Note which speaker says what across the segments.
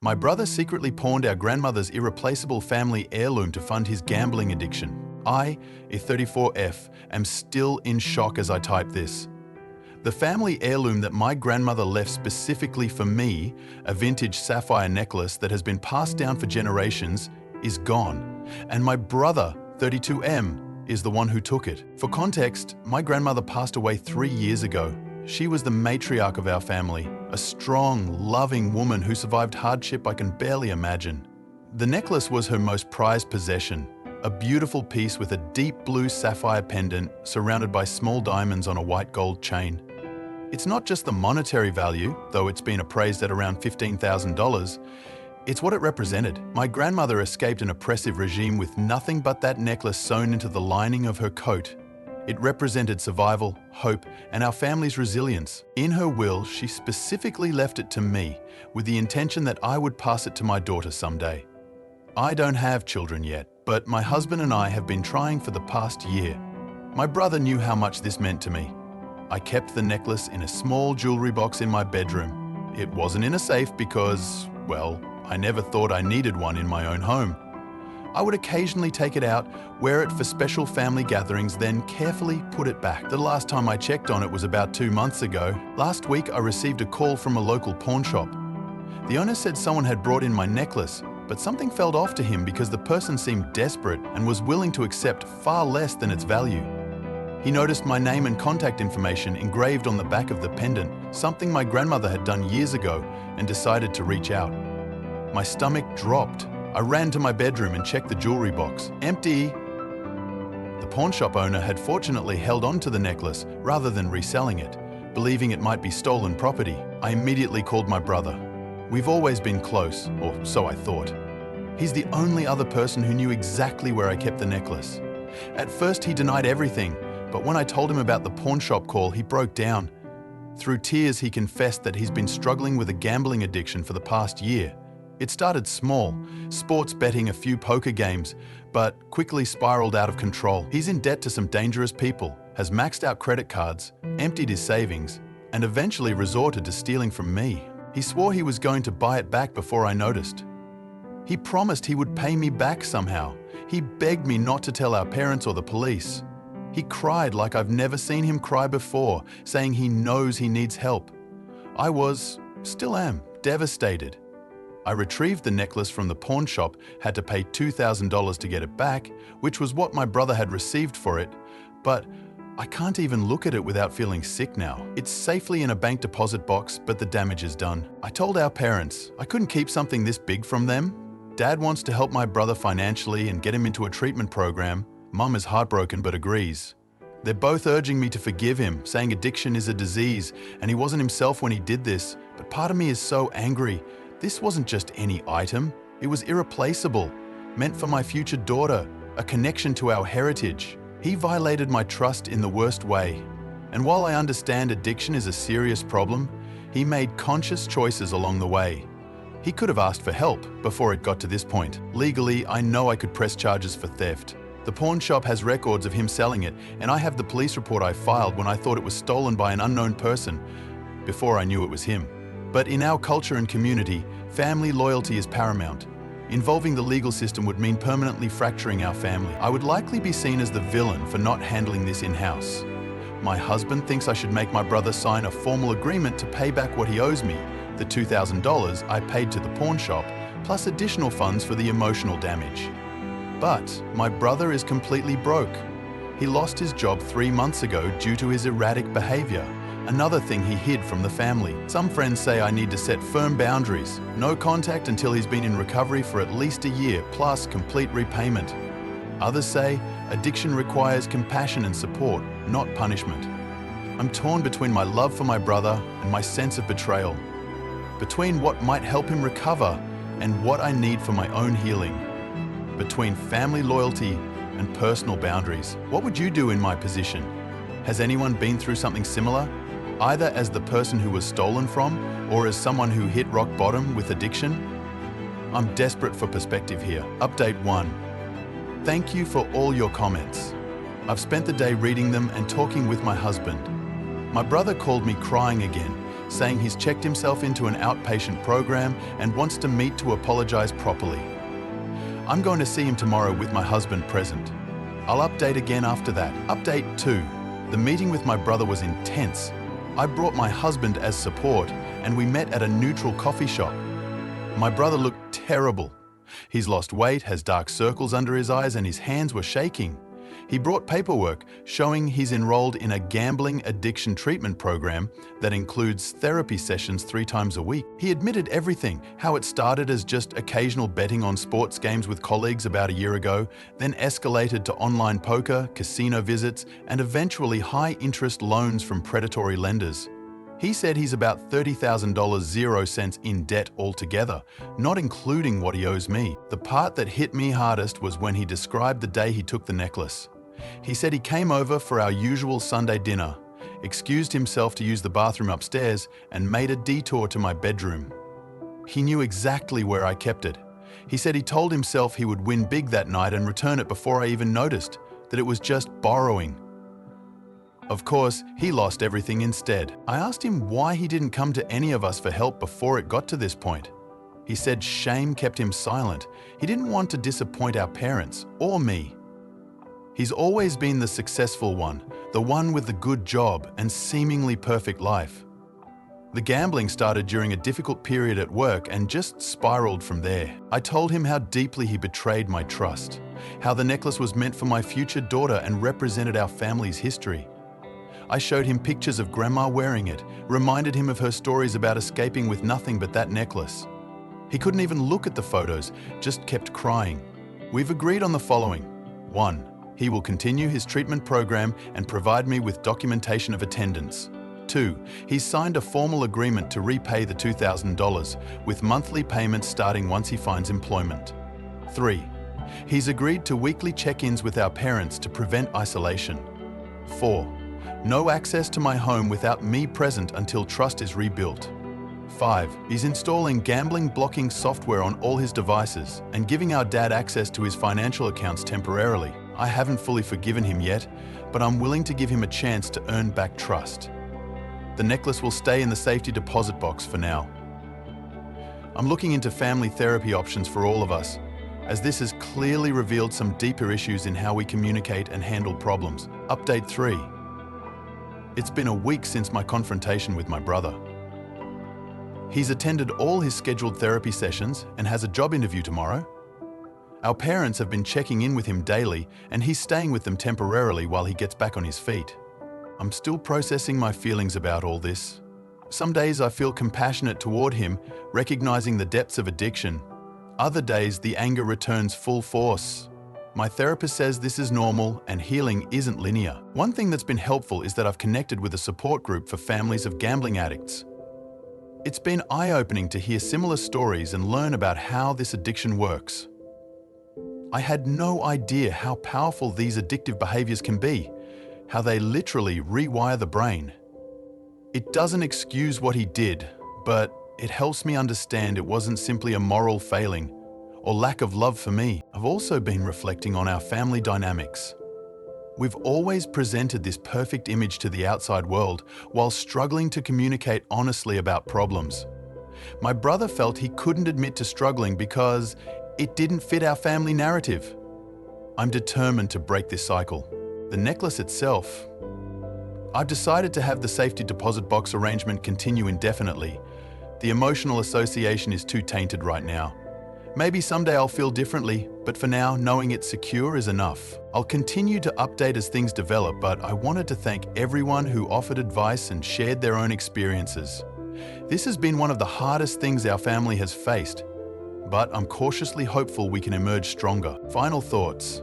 Speaker 1: My brother secretly pawned our grandmother's irreplaceable family heirloom to fund his gambling addiction. I, a 34F, am still in shock as I type this. The family heirloom that my grandmother left specifically for me, a vintage sapphire necklace that has been passed down for generations, is gone. And my brother, 32M, is the one who took it. For context, my grandmother passed away 3 years ago. She was the matriarch of our family, a strong, loving woman who survived hardship I can barely imagine. The necklace was her most prized possession, a beautiful piece with a deep blue sapphire pendant surrounded by small diamonds on a white gold chain. It's not just the monetary value, though it's been appraised at around $15,000, it's what it represented. My grandmother escaped an oppressive regime with nothing but that necklace sewn into the lining of her coat. It represented survival, hope, and our family's resilience. In her will, she specifically left it to me, with the intention that I would pass it to my daughter someday. I don't have children yet, but my husband and I have been trying for the past year. My brother knew how much this meant to me. I kept the necklace in a small jewelry box in my bedroom. It wasn't in a safe because, well, I never thought I needed one in my own home. I would occasionally take it out, wear it for special family gatherings, then carefully put it back. The last time I checked on it was about 2 months ago. Last week, I received a call from a local pawn shop. The owner said someone had brought in my necklace, but something felt off to him because the person seemed desperate and was willing to accept far less than its value. He noticed my name and contact information engraved on the back of the pendant, something my grandmother had done years ago, and decided to reach out. My stomach dropped. I ran to my bedroom and checked the jewelry box. Empty. The pawn shop owner had fortunately held on to the necklace rather than reselling it, believing it might be stolen property. I immediately called my brother. We've always been close, or so I thought. He's the only other person who knew exactly where I kept the necklace. At first he denied everything, but when I told him about the pawn shop call, he broke down. Through tears, he confessed that he's been struggling with a gambling addiction for the past year. It started small, sports betting, a few poker games, but quickly spiraled out of control. He's in debt to some dangerous people, has maxed out credit cards, emptied his savings, and eventually resorted to stealing from me. He swore he was going to buy it back before I noticed. He promised he would pay me back somehow. He begged me not to tell our parents or the police. He cried like I've never seen him cry before, saying he knows he needs help. I still am, devastated. I retrieved the necklace from the pawn shop, had to pay $2,000 to get it back, which was what my brother had received for it, but I can't even look at it without feeling sick now. It's safely in a bank deposit box, but the damage is done. I told our parents I couldn't keep something this big from them. Dad wants to help my brother financially and get him into a treatment program. Mum is heartbroken but agrees. They're both urging me to forgive him, saying addiction is a disease and he wasn't himself when he did this, but part of me is so angry. This wasn't just any item, it was irreplaceable, meant for my future daughter, a connection to our heritage. He violated my trust in the worst way. And while I understand addiction is a serious problem, he made conscious choices along the way. He could have asked for help before it got to this point. Legally, I know I could press charges for theft. The pawn shop has records of him selling it, and I have the police report I filed when I thought it was stolen by an unknown person, before I knew it was him. But in our culture and community, family loyalty is paramount. Involving the legal system would mean permanently fracturing our family. I would likely be seen as the villain for not handling this in-house. My husband thinks I should make my brother sign a formal agreement to pay back what he owes me, the $2,000 I paid to the pawn shop, plus additional funds for the emotional damage. But my brother is completely broke. He lost his job 3 months ago due to his erratic behavior, another thing he hid from the family. Some friends say I need to set firm boundaries, no contact until he's been in recovery for at least a year, plus complete repayment. Others say addiction requires compassion and support, not punishment. I'm torn between my love for my brother and my sense of betrayal, between what might help him recover and what I need for my own healing, between family loyalty and personal boundaries. What would you do in my position? Has anyone been through something similar, either as the person who was stolen from or as someone who hit rock bottom with addiction? I'm desperate for perspective here. Update 1. Thank you for all your comments. I've spent the day reading them and talking with my husband. My brother called me crying again, saying he's checked himself into an outpatient program and wants to meet to apologize properly. I'm going to see him tomorrow with my husband present. I'll update again after that. Update 2. The meeting with my brother was intense. I brought my husband as support and we met at a neutral coffee shop. My brother looked terrible. He's lost weight, has dark circles under his eyes, and his hands were shaking. He brought paperwork showing he's enrolled in a gambling addiction treatment program that includes therapy sessions 3 times a week. He admitted everything, how it started as just occasional betting on sports games with colleagues about a year ago, then escalated to online poker, casino visits, and eventually high-interest loans from predatory lenders. He said he's about $30,000 0 cents in debt altogether, not including what he owes me. The part that hit me hardest was when he described the day he took the necklace. He said he came over for our usual Sunday dinner, excused himself to use the bathroom upstairs, and made a detour to my bedroom. He knew exactly where I kept it. He said he told himself he would win big that night and return it before I even noticed, that it was just borrowing. Of course, he lost everything instead. I asked him why he didn't come to any of us for help before it got to this point. He said shame kept him silent. He didn't want to disappoint our parents or me. He's always been the successful one, the one with the good job and seemingly perfect life. The gambling started during a difficult period at work and just spiraled from there. I told him how deeply he betrayed my trust, how the necklace was meant for my future daughter and represented our family's history. I showed him pictures of Grandma wearing it, reminded him of her stories about escaping with nothing but that necklace. He couldn't even look at the photos, just kept crying. We've agreed on the following. 1. He will continue his treatment program and provide me with documentation of attendance. 2. He's signed a formal agreement to repay the $2,000, with monthly payments starting once he finds employment. 3. He's agreed to weekly check-ins with our parents to prevent isolation. 4. No access to my home without me present until trust is rebuilt. 5. He's installing gambling blocking software on all his devices and giving our dad access to his financial accounts temporarily. I haven't fully forgiven him yet, but I'm willing to give him a chance to earn back trust. The necklace will stay in the safety deposit box for now. I'm looking into family therapy options for all of us, as this has clearly revealed some deeper issues in how we communicate and handle problems. Update 3. It's been a week since my confrontation with my brother. He's attended all his scheduled therapy sessions and has a job interview tomorrow. Our parents have been checking in with him daily and he's staying with them temporarily while he gets back on his feet. I'm still processing my feelings about all this. Some days I feel compassionate toward him, recognizing the depths of addiction. Other days the anger returns full force. My therapist says this is normal and healing isn't linear. One thing that's been helpful is that I've connected with a support group for families of gambling addicts. It's been eye-opening to hear similar stories and learn about how this addiction works. I had no idea how powerful these addictive behaviors can be, how they literally rewire the brain. It doesn't excuse what he did, but it helps me understand it wasn't simply a moral failing or lack of love for me. I've also been reflecting on our family dynamics. We've always presented this perfect image to the outside world while struggling to communicate honestly about problems. My brother felt he couldn't admit to struggling because it didn't fit our family narrative. I'm determined to break this cycle. The necklace itself, I've decided to have the safety deposit box arrangement continue indefinitely. The emotional association is too tainted right now. Maybe someday I'll feel differently, but for now, knowing it's secure is enough. I'll continue to update as things develop, but I wanted to thank everyone who offered advice and shared their own experiences. This has been one of the hardest things our family has faced, but I'm cautiously hopeful we can emerge stronger. Final thoughts.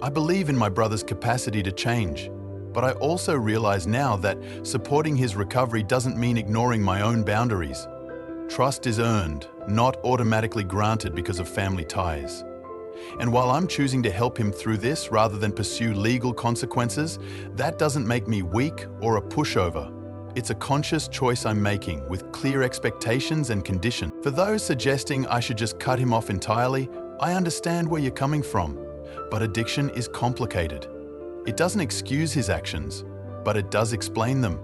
Speaker 1: I believe in my brother's capacity to change, but I also realize now that supporting his recovery doesn't mean ignoring my own boundaries. Trust is earned, not automatically granted because of family ties. And while I'm choosing to help him through this rather than pursue legal consequences, that doesn't make me weak or a pushover. It's a conscious choice I'm making with clear expectations and conditions. For those suggesting I should just cut him off entirely, I understand where you're coming from, but addiction is complicated. It doesn't excuse his actions, but it does explain them.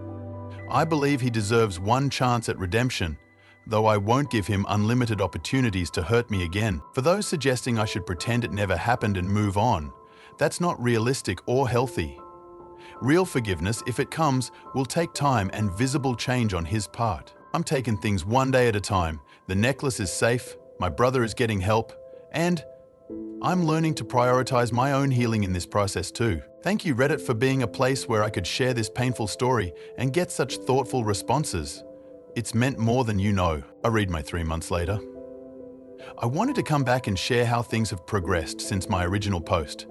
Speaker 1: I believe he deserves one chance at redemption, though I won't give him unlimited opportunities to hurt me again. For those suggesting I should pretend it never happened and move on, that's not realistic or healthy. Real forgiveness, if it comes, will take time and visible change on his part. I'm taking things one day at a time. The necklace is safe, my brother is getting help, and I'm learning to prioritize my own healing in this process too. Thank you, Reddit, for being a place where I could share this painful story and get such thoughtful responses. It's meant more than you know. I read my 3 months later. I wanted to come back and share how things have progressed since my original post.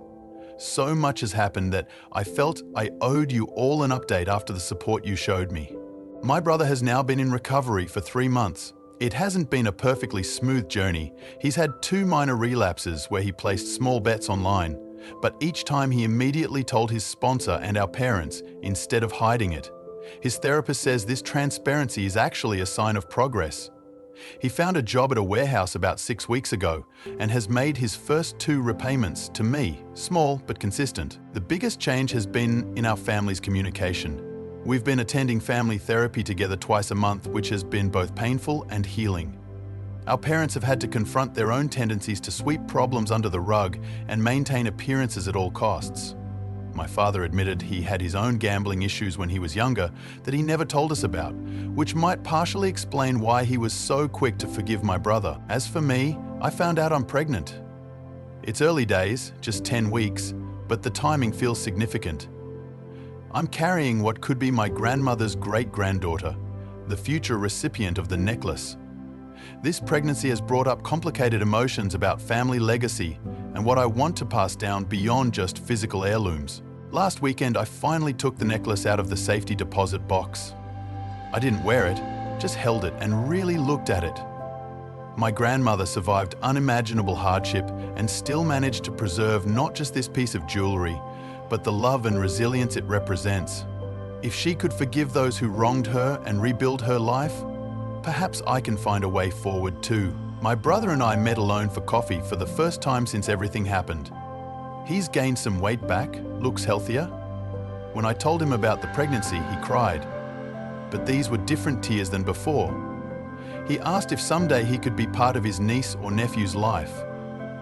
Speaker 1: So much has happened that I felt I owed you all an update after the support you showed me. My brother has now been in recovery for 3 months. It hasn't been a perfectly smooth journey. He's had 2 minor relapses where he placed small bets online, but each time he immediately told his sponsor and our parents instead of hiding it. His therapist says this transparency is actually a sign of progress. He found a job at a warehouse about 6 weeks ago and has made his first 2 repayments to me, small but consistent. The biggest change has been in our family's communication. We've been attending family therapy together twice a month, which has been both painful and healing. Our parents have had to confront their own tendencies to sweep problems under the rug and maintain appearances at all costs. My father admitted he had his own gambling issues when he was younger that he never told us about, which might partially explain why he was so quick to forgive my brother. As for me, I found out I'm pregnant. It's early days, just 10 weeks, but the timing feels significant. I'm carrying what could be my grandmother's great-granddaughter, the future recipient of the necklace. This pregnancy has brought up complicated emotions about family legacy and what I want to pass down beyond just physical heirlooms. Last weekend, I finally took the necklace out of the safety deposit box. I didn't wear it, just held it and really looked at it. My grandmother survived unimaginable hardship and still managed to preserve not just this piece of jewelry, but the love and resilience it represents. If she could forgive those who wronged her and rebuild her life, perhaps I can find a way forward too. My brother and I met alone for coffee for the first time since everything happened. He's gained some weight back, looks healthier. When I told him about the pregnancy, he cried. But these were different tears than before. He asked if someday he could be part of his niece or nephew's life.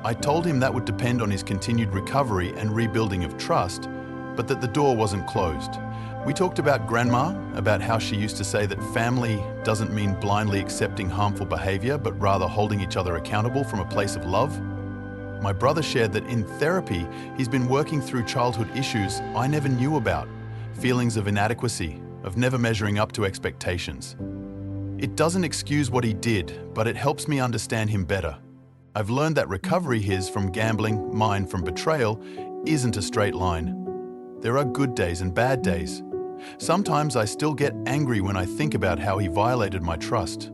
Speaker 1: I told him that would depend on his continued recovery and rebuilding of trust, but that the door wasn't closed. We talked about Grandma, about how she used to say that family doesn't mean blindly accepting harmful behavior, but rather holding each other accountable from a place of love. My brother shared that in therapy, he's been working through childhood issues I never knew about, feelings of inadequacy, of never measuring up to expectations. It doesn't excuse what he did, but it helps me understand him better. I've learned that recovery, his from gambling, mine from betrayal, isn't a straight line. There are good days and bad days. Sometimes I still get angry when I think about how he violated my trust.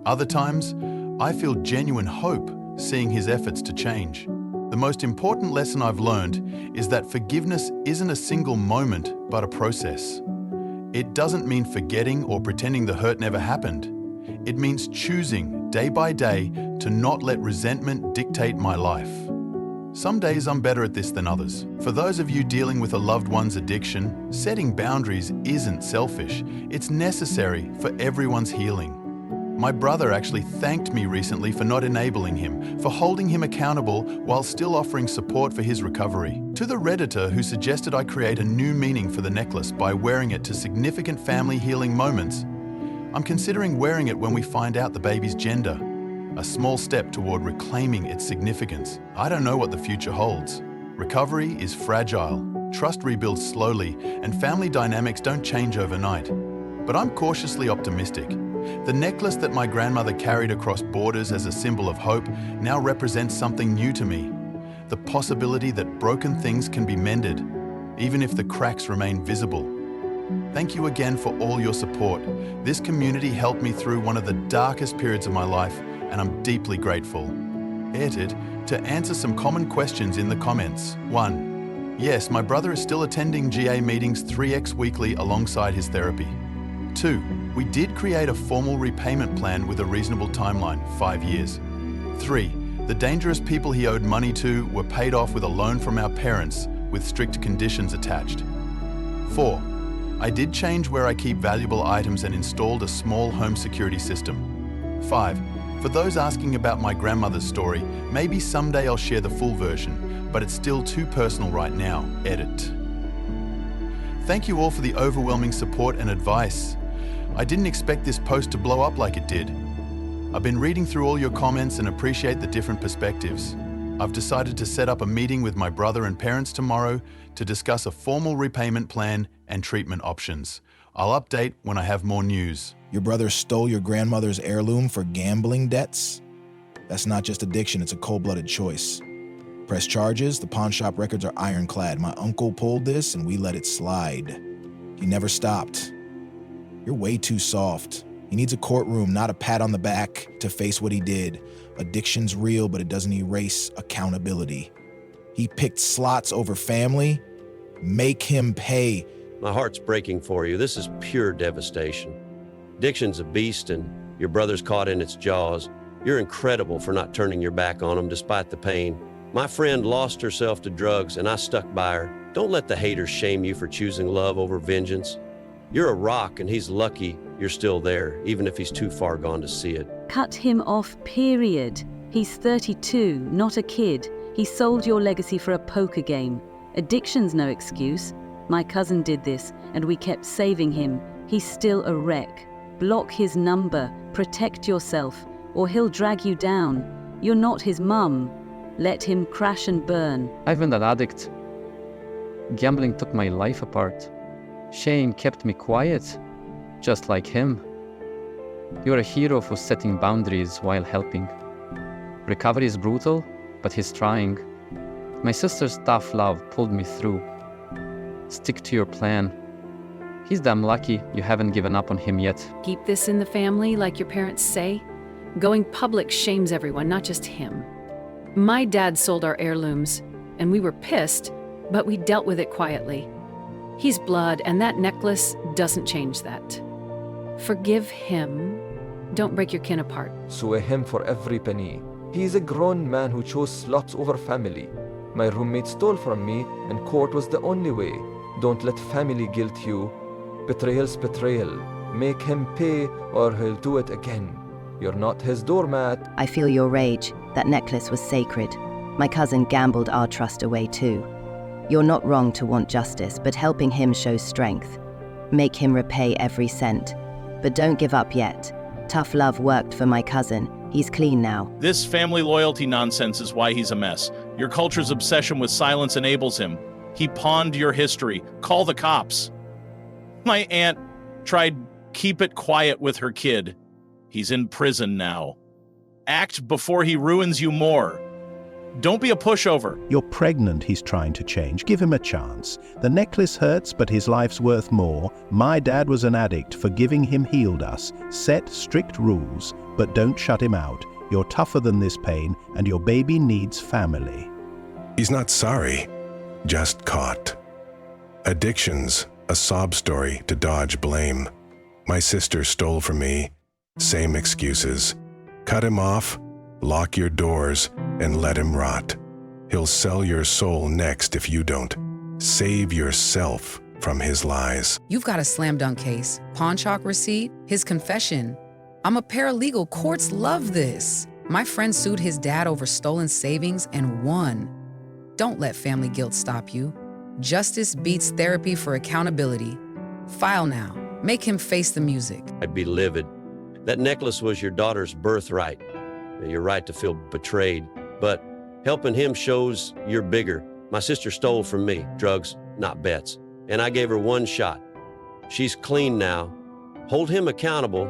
Speaker 1: Other times, I feel genuine hope seeing his efforts to change. The most important lesson I've learned is that forgiveness isn't a single moment, but a process. It doesn't mean forgetting or pretending the hurt never happened. It means choosing, day by day, to not let resentment dictate my life. Some days I'm better at this than others. For those of you dealing with a loved one's addiction, setting boundaries isn't selfish. It's necessary for everyone's healing. My brother actually thanked me recently for not enabling him, for holding him accountable while still offering support for his recovery. To the Redditor who suggested I create a new meaning for the necklace by wearing it to significant family healing moments, I'm considering wearing it when we find out the baby's gender. A small step toward reclaiming its significance. I don't know what the future holds. Recovery is fragile, trust rebuilds slowly, and family dynamics don't change overnight. But I'm cautiously optimistic. The necklace that my grandmother carried across borders as a symbol of hope now represents something new to me. The possibility that broken things can be mended, even if the cracks remain visible. Thank you again for all your support. This community helped me through one of the darkest periods of my life, and I'm deeply grateful. Edited to answer some common questions in the comments. 1. Yes, my brother is still attending GA meetings 3x weekly alongside his therapy. 2. We did create a formal repayment plan with a reasonable timeline, 5 years. 3. The dangerous people he owed money to were paid off with a loan from our parents with strict conditions attached. 4. I did change where I keep valuable items and installed a small home security system. 5. For those asking about my grandmother's story, maybe someday I'll share the full version, but it's still too personal right now. Edit. Thank you all for the overwhelming support and advice. I didn't expect this post to blow up like it did. I've been reading through all your comments and appreciate the different perspectives. I've decided to set up a meeting with my brother and parents tomorrow to discuss a formal repayment plan and treatment options. I'll update when I have more news.
Speaker 2: Your brother stole your grandmother's heirloom for gambling debts? That's not just addiction, it's a cold-blooded choice. Press charges, the pawn shop records are ironclad. My uncle pulled this and we let it slide. He never stopped. You're way too soft. He needs a courtroom, not a pat on the back, to face what he did. Addiction's real, but it doesn't erase accountability. He picked slots over family. Make him pay.
Speaker 3: My heart's breaking for you. This is pure devastation. Addiction's a beast, and your brother's caught in its jaws. You're incredible for not turning your back on him despite the pain. My friend lost herself to drugs, and I stuck by her. Don't let the haters shame you for choosing love over vengeance. You're a rock, and he's lucky you're still there, even if he's too far gone to see it.
Speaker 4: Cut him off, period. He's 32, not a kid. He sold your legacy for a poker game. Addiction's no excuse. My cousin did this, and we kept saving him. He's still a wreck. Block his number, protect yourself, or he'll drag you down. You're not his mum. Let him crash and burn.
Speaker 5: I've been an addict. Gambling took my life apart. Shame kept me quiet, just like him. You're a hero for setting boundaries while helping. Recovery is brutal, but he's trying. My sister's tough love pulled me through. Stick to your plan. He's damn lucky you haven't given up on him yet.
Speaker 6: Keep this in the family, like your parents say. Going public shames everyone, not just him. My dad sold our heirlooms, and we were pissed, but we dealt with it quietly. He's blood, and that necklace doesn't change that. Forgive him. Don't break your kin apart.
Speaker 7: Sue him for every penny. He is a grown man who chose slots over family. My roommate stole from me, and court was the only way. Don't let family guilt you. Betrayal's betrayal. Make him pay, or he'll do it again. You're not his doormat.
Speaker 8: I feel your rage. That necklace was sacred. My cousin gambled our trust away too. You're not wrong to want justice, but helping him shows strength. Make him repay every cent. But don't give up yet. Tough love worked for my cousin. He's clean now.
Speaker 9: This family loyalty nonsense is why he's a mess. Your culture's obsession with silence enables him. He pawned your history. Call the cops. My aunt tried keep it quiet with her kid. He's in prison now. Act before he ruins you more. Don't be a pushover.
Speaker 10: You're pregnant, he's trying to change. Give him a chance. The necklace hurts, but his life's worth more. My dad was an addict. Forgiving him healed us. Set strict rules, but don't shut him out. You're tougher than this pain, and your baby needs family.
Speaker 11: He's not sorry, just caught. Addiction's a sob story to dodge blame. My sister stole from me. Same excuses. Cut him off, lock your doors, and let him rot. He'll sell your soul next if you don't. Save yourself from his lies.
Speaker 12: You've got a slam dunk case, pawn shop receipt, his confession. I'm a paralegal. Courts love this. My friend sued his dad over stolen savings and won. Don't let family guilt stop you. Justice beats therapy for accountability. File now. Make him face the music.
Speaker 3: I'd be livid. That necklace was your daughter's birthright. You're right to feel betrayed, but helping him shows you're bigger. My sister stole from me, drugs, not bets, and I gave her one shot. She's clean now. Hold him accountable.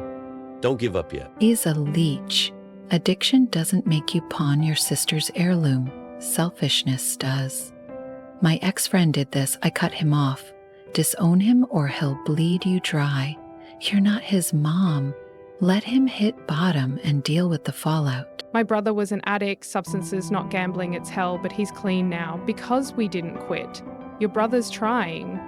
Speaker 3: Don't give up yet.
Speaker 13: He's a leech. Addiction doesn't make you pawn your sister's heirloom. Selfishness does. My ex-friend did this. I cut him off. Disown him or he'll bleed you dry. You're not his mom. Let him hit bottom and deal with the fallout.
Speaker 14: My brother was an addict, substances, not gambling, it's hell, but he's clean now because we didn't quit. Your brother's trying.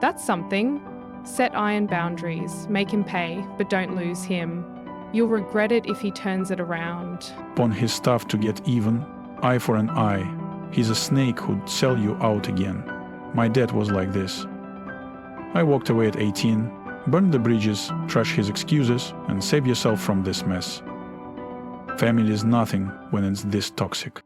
Speaker 14: That's something. Set iron boundaries, make him pay, but don't lose him. You'll regret it if he turns it around.
Speaker 15: Pawn his stuff to get even, eye for an eye. He's a snake who'd sell you out again. My dad was like this. I walked away at 18. Burn the bridges, trash his excuses, and save yourself from this mess. Family is nothing when it's this toxic.